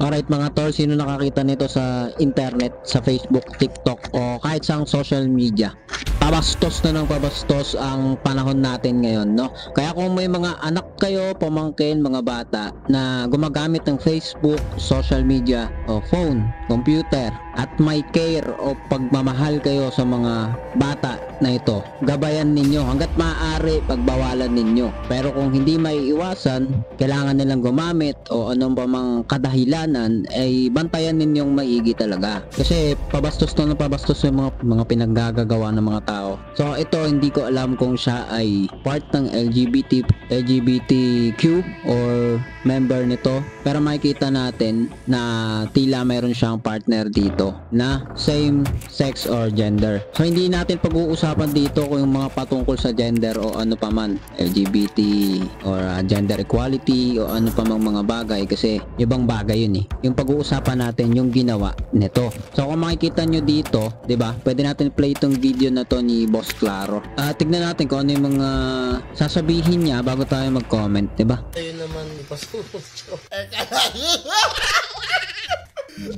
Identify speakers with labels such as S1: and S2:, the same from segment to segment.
S1: Alright mga tol, sino nakakita nito sa internet, sa Facebook, TikTok o kahit sa social media? Pabastos na ng pabastos ang panahon natin ngayon, no? Kaya kung may mga anak kayo, pamangkin, mga bata na gumagamit ng Facebook, social media o phone, computer at may care o pagmamahal kayo sa mga bata na ito, gabayan ninyo hanggat maaari, pagbawalan ninyo. Pero kung hindi maiiwasan, kailangan nilang gumamit o anong pa mang kadahilanan, ay bantayan ninyong maigi talaga. Kasi pabastos na ng pabastos yung mga pinaggagawa ng mga tao. So ito, hindi ko alam kung siya ay part ng LGBTQ or member nito, pero makikita natin na tila mayroon siyang partner dito na same sex or gender. So hindi natin pag-uusapan dito kung yung mga patungkol sa gender o ano pa man, LGBT or gender equality o ano pa mang mga bagay, kasi ibang bagay yun eh. Yung pag-uusapan natin yung ginawa nito. So kung makikita nyo dito, 'di ba? Pwede natin play itong video na to ni Boss Claro. Tignan natin kung ano yung mga sasabihin niya bago tayo mag-comment, 'di ba?
S2: Ayun naman, ipasuot ko.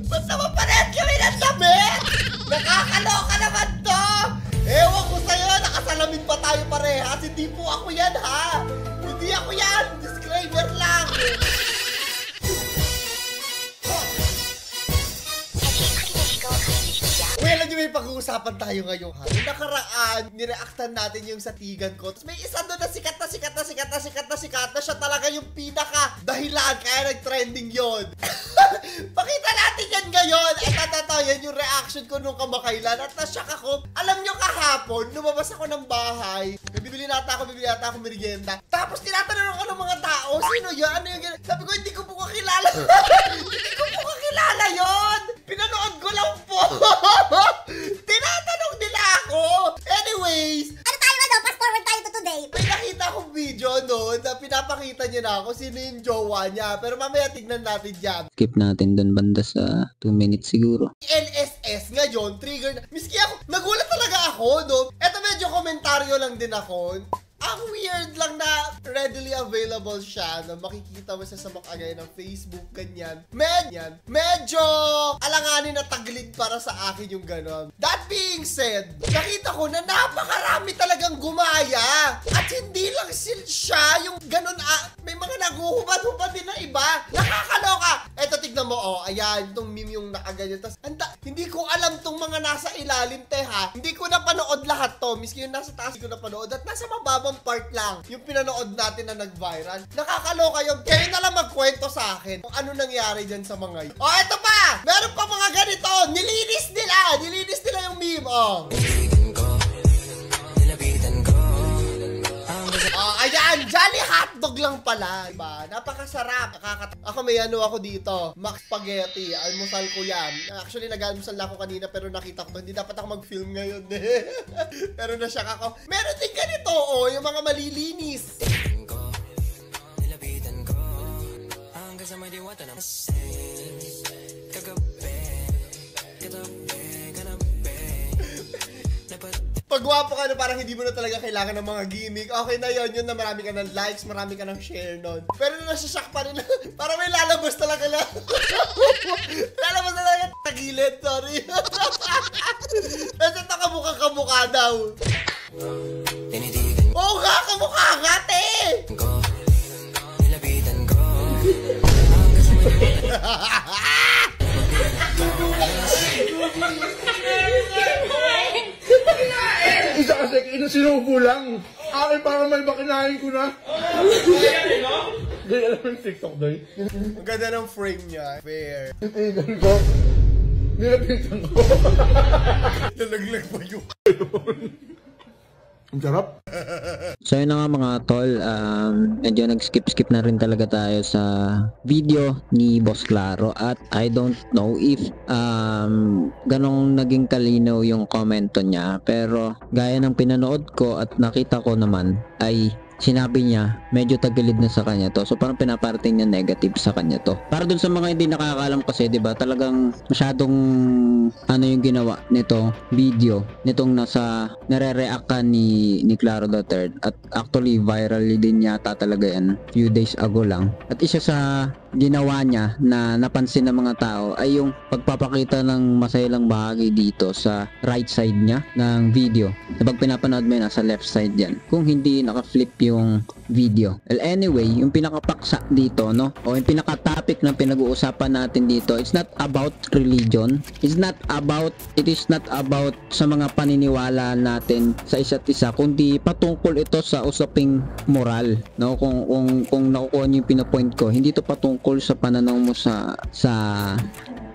S2: Basta maparehat kami ng damit! Nakakaloka naman to! Ewan ko sa'yo, nakasalamin pa tayo parehas. Hindi po ako yan, ha? Hindi ako yan! Disclaimer lang! Well, alam nyo, may pag-uusapan tayo ngayon, ha? Yung nakaraan, nireactan natin yung satigan ko. Tapos may isa doon na sikat na siya talaga yung pinaka dahilan kaya nag-trending yon. Pakita natin yan ngayon. At yan yung reaction ko nung kamakailan. At nasyak ako. Alam nyo, kahapon, lumabas ako ng bahay. Bibili nata ako merienda. Tapos tinatanong ako ng mga tao, sino yun? Ano yung gano'n? Sabi ko, hindi ko po kakilala. Hindi ko po kakilala yun. Pinanood ko lang po. Tinatanong nila ako. Anyways,
S3: ano tayo ano? Fast forward tayo to today.
S2: may nakita akong video noon na pinapakita niya na ako sino yung jowa niya. Pero mamaya tignan natin yan.
S1: Skip natin dun banda sa 2 minutes siguro.
S2: LSS ngayon, trigger na. Miski ako, nagulat talaga ako, no? Eto medyo komentaryo lang din ako. Ang weird lang na readily available siya na makikita mo sa makagay ng Facebook, ganyan. Medyo alanganin na taglit para sa akin yung gano'n. That being said, nakita ko na napakarami talagang gumaya. At hindi lang siya yung gano'n, may mga naguhubad-hubad din na iba. Nakakaloka. Eto, tignan mo, oh, ayan, itong meme yung nakaganyan. Tas, hindi ko alam tong mga nasa ilalim, ha. Hindi ko napanood lahat to. Miski yung nasa taas, hindi ko napanood. At nasa mababang part lang yung pinanood natin na nag-viral. Nakakaloka yun. Kayo na lang magkwento sa akin kung ano nangyari dyan sa mga yun. Oh, eto pa! Meron pa mga ganito. Nilinis nila yung meme, oh. Ayan, Jolly Hotdog lang pala. Diba? Napakasarap. Ako may ano ako dito. Mac Spaghetti. Almusal ko yan. Actually, nag-almusal na ako kanina pero nakita ko to. Hindi dapat ako mag-film ngayon. Pero nasyak ako. Meron din ganito, oh. Yung mga malilinis. Pagwapo ka na parang hindi mo na talaga kailangan ng mga gimmick. Okay na yun na marami ka ng likes, marami ka ng share nun. Pero nasasyak pa rin. Parang may lalabas talaga lang. Lalabas talaga tagilid, sorry. Nasa ito kamukha daw. Oo nga, kamukha nga, te!
S4: Isa kasi sinubo lang. Akin para may bakinahin ko na. Hindi alam yung TikTok doy.
S2: Ang ganda ng frame niya. Fair.
S4: Titigan ko. Nilapitan ko.
S2: Nalaglag pa yung
S4: Ang sarap.
S1: So yun na nga mga tol, medyo nag-skip na rin talaga tayo sa video ni Boss Claro at I don't know if ganong naging kalinaw yung komento niya, pero gaya ng pinanood ko at nakita ko naman ay sinabi niya medyo tagilid na sa kanya to. So parang pinaparating niya negative sa kanya to. Para dun sa mga hindi nakakaalam kasi, 'di ba? Talagang masyadong ano yung ginawa nito video nitong nasa nare-react ka ni Claro III, at actually viral din yata talaga yan few days ago lang. At isa sa ginawa niya na napansin ng mga tao ay yung pagpapakita ng masayalang bahagi dito sa right side niya ng video. Kapag pinapanood mo yun, nasa left side yan, kung hindi naka-flip yung video. Well, anyway, yung pinakapaksa dito, no, o yung pinaka-topic na pinag-uusapan natin dito, it's not about religion, it is not about sa mga paniniwala natin sa isa't isa, kundi patungkol ito sa usaping moral, no. Kung nakukuha niyo yung pinapoint ko, hindi ito patungkol sa pananaw mo sa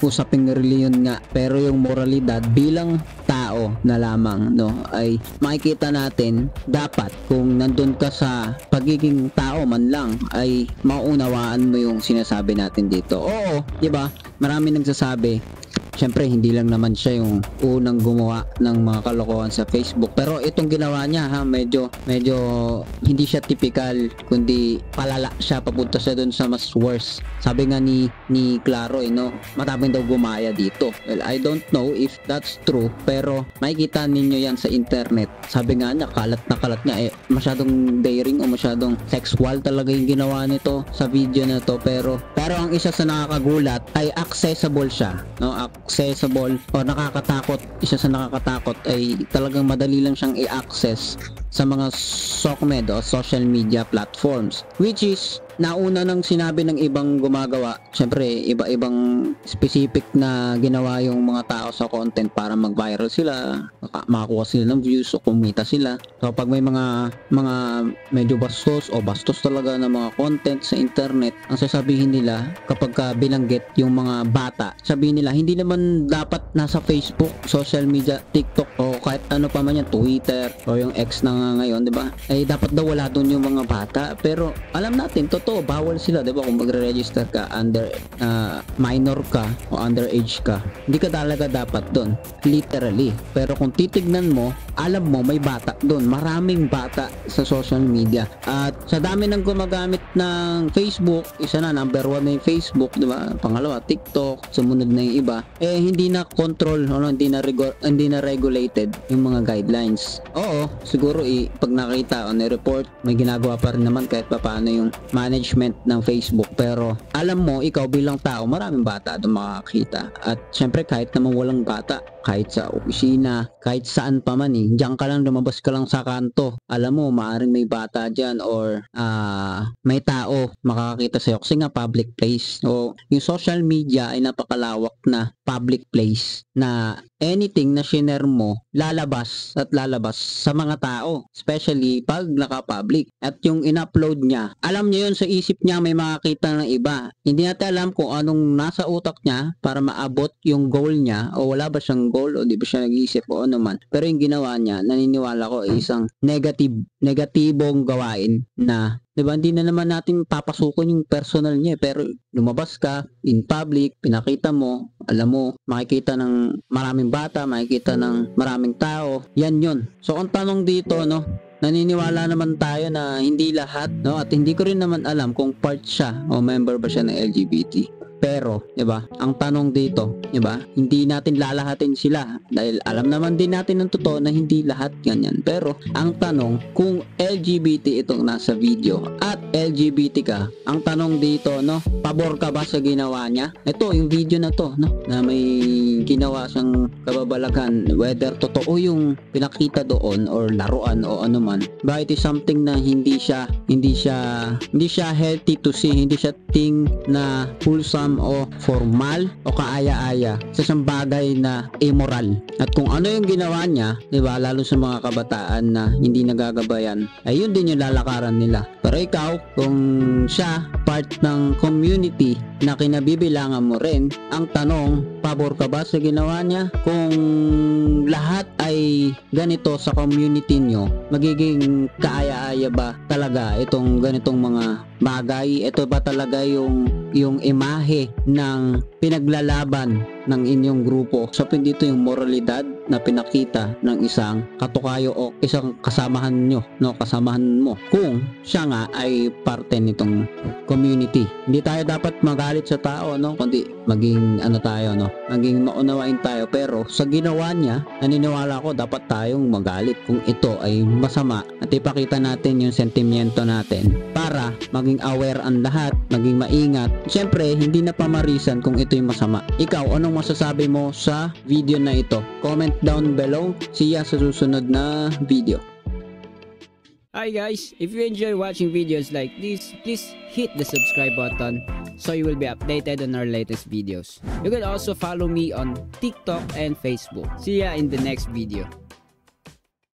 S1: usaping reliyon nga, pero yung moralidad bilang tao na lamang, no, ay makikita natin. Dapat kung nandun ka sa pagiging tao man lang, ay maunawaan mo yung sinasabi natin dito. Oo, di ba? Marami nagsasabi, syempre hindi lang naman siya yung unang gumawa ng mga kalokohan sa Facebook, pero itong ginawa niya, ha, medyo hindi siya typical, kundi palala siya, papunta siya dun sa mas worse. Sabi nga ni Claro, no, matapang daw gumaya dito. Well, I don't know if that's true, pero makikita ninyo yan sa internet. Sabi nga niya, kalat niya, masyadong daring o masyadong sexual talaga yung ginawa nito sa video na to. Pero ang isa sa nakakagulat ay accessible siya, no, accessible o nakakatakot. Isa sa nakakatakot ay talagang madali lang siyang i-access sa mga SOCMED o social media platforms, which is nauna nang sinabi ng ibang gumagawa. Syempre, iba-ibang specific na ginawa yung mga tao sa content para mag-viral sila, makakuha sila ng views o kumita sila. So pag may mga medyo bastos talaga na mga content sa internet, ang sasabihin nila kapag binanggit yung mga bata, sabihin nila hindi naman dapat nasa Facebook, social media, TikTok o kahit ano pa man yan, Twitter o yung X na ngayon, 'di ba? Ay dapat daw wala doon yung mga bata. Pero alam natin, totoo, bawal sila, 'di ba? Kung magre-register ka under minor ka o underage ka, hindi ka talaga dapat doon, literally. Pero kung titignan mo, alam mo may bata doon, maraming bata sa social media. At sa dami ng gumagamit ng Facebook, isa na, number 1 na yung Facebook, 'di ba? Pangalawa, TikTok, sumunod na yung iba. Hindi na control, hindi na regulated yung mga guidelines. Oo, siguro pag nakita o ni-report, may ginagawa pa rin naman kahit paano yung management ng Facebook. Pero alam mo, ikaw bilang tao, maraming bata doon makakita. At syempre, kahit naman walang bata, kahit sa opisina, kahit saan pa man, diyan ka lang, lumabas ka lang sa kanto, alam mo, maaring may bata dyan or may tao makakakita sa'yo kasi nga public place. So yung social media ay napakalawak na public place na anything na share mo, lalabas sa mga tao, especially pag naka-public. At yung in-upload niya, alam niya yun, sa isip niya may makakita ng iba. Hindi natin alam kung anong nasa utak niya para maabot yung goal niya, o wala ba siyang goal, o di ba siya nag-iisip o ano man. Pero yung ginawa niya, naniniwala ko, ay isang negatibong gawain na, di ba, hindi na naman natin papasukin yung personal niya, pero lumabas ka in public, pinakita mo, alam mo, makikita ng maraming bata, makikita ng maraming tao, yan yun. So ang tanong dito, no, naniniwala naman tayo na hindi lahat, no, at hindi ko rin naman alam kung part siya o member ba siya ng LGBT. Pero, 'di ba? Ang tanong dito, 'di ba? Hindi natin lalahatin sila dahil alam naman din natin ng totoo na hindi lahat ganyan. Pero ang tanong, kung LGBT itong nasa video at LGBT ka, ang tanong dito, no, pabor ka ba sa ginawa niya? Ito, yung video na to, no, na may ginawa siyang kababalagan, whether totoo yung pinakita doon or laruan o ano man. Ba, it is something na hindi siya healthy to see, hindi siya thing na wholesome o formal o kaaya-aya sa isang bagay na immoral. At kung ano yung ginawa niya, 'di ba, lalo sa mga kabataan na hindi nagagabayan, ay yun din yung lalakaran nila. Pero ikaw, kung siya part ng community na kinabibilangan mo rin, ang tanong, pabor ka ba sa ginawa niya? Kung lahat ay ganito sa community nyo, magiging kaaya-aya ba talaga itong ganitong mga bagay? Ito ba talaga yung imahe ng pinaglalaban ng inyong grupo. So dito yung moralidad na pinakita ng isang katukayo o isang kasamahan nyo, no, kasamahan mo, kung siya nga ay parte nitong community. Hindi tayo dapat magalit sa tao, no, kundi maging ano tayo, no, maging maunawain tayo. Pero sa ginawa niya, naniniwala ko dapat tayong magalit kung ito ay masama at ipakita natin yung sentimiento natin para maging aware ang lahat, maging maingat. Siyempre, hindi na pamarisan kung ito yung masama. Ikaw, anong masasabi mo sa video na ito? Comment down below. See ya sa susunod na video.
S5: Hi guys, if you enjoy watching videos like this, please hit the subscribe button so you will be updated on our latest videos. You can also follow me on TikTok and Facebook. See ya in the next video.